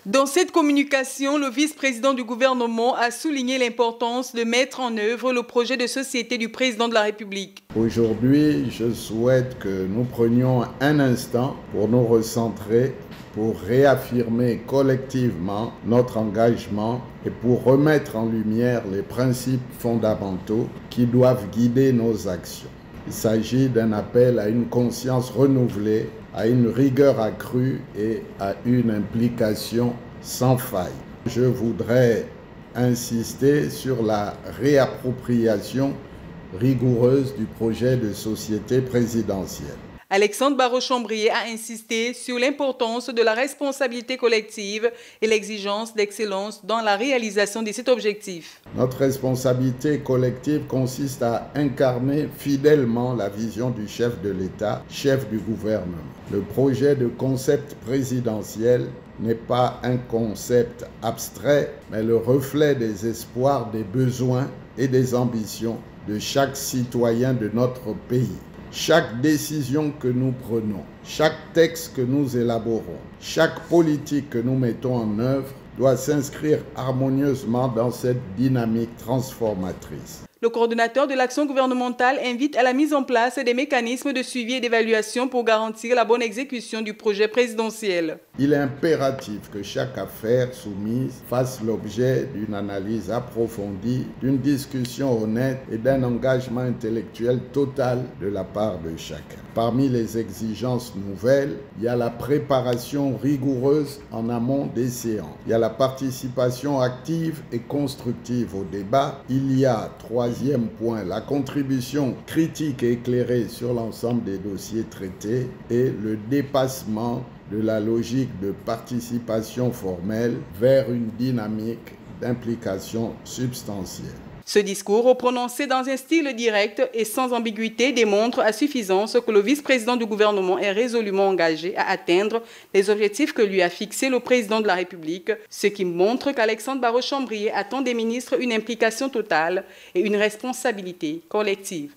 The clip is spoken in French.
Dans cette communication, le vice-président du gouvernement a souligné l'importance de mettre en œuvre le projet de société du président de la République. Aujourd'hui, je souhaite que nous prenions un instant pour nous recentrer, pour réaffirmer collectivement notre engagement et pour remettre en lumière les principes fondamentaux qui doivent guider nos actions. Il s'agit d'un appel à une conscience renouvelée, à une rigueur accrue et à une implication sans faille. Je voudrais insister sur la réappropriation rigoureuse du projet de société présidentielle. Alexandre Barreau-Chambrier a insisté sur l'importance de la responsabilité collective et l'exigence d'excellence dans la réalisation de cet objectif. Notre responsabilité collective consiste à incarner fidèlement la vision du chef de l'État, chef du gouvernement. Le projet de concept présidentiel n'est pas un concept abstrait, mais le reflet des espoirs, des besoins et des ambitions de chaque citoyen de notre pays. Chaque décision que nous prenons, chaque texte que nous élaborons, chaque politique que nous mettons en œuvre doit s'inscrire harmonieusement dans cette dynamique transformatrice. Le coordonnateur de l'action gouvernementale invite à la mise en place des mécanismes de suivi et d'évaluation pour garantir la bonne exécution du projet présidentiel. Il est impératif que chaque affaire soumise fasse l'objet d'une analyse approfondie, d'une discussion honnête et d'un engagement intellectuel total de la part de chacun. Parmi les exigences nouvelles, il y a la préparation rigoureuse en amont des séances. Il y a la participation active et constructive au débat. Il y a, troisième point, la contribution critique et éclairée sur l'ensemble des dossiers traités et le dépassement de la logique de participation formelle vers une dynamique d'implication substantielle. Ce discours, prononcé dans un style direct et sans ambiguïté, démontre à suffisance que le vice-président du gouvernement est résolument engagé à atteindre les objectifs que lui a fixés le président de la République, ce qui montre qu'Alexandre Barreau-Chambrier attend des ministres une implication totale et une responsabilité collective.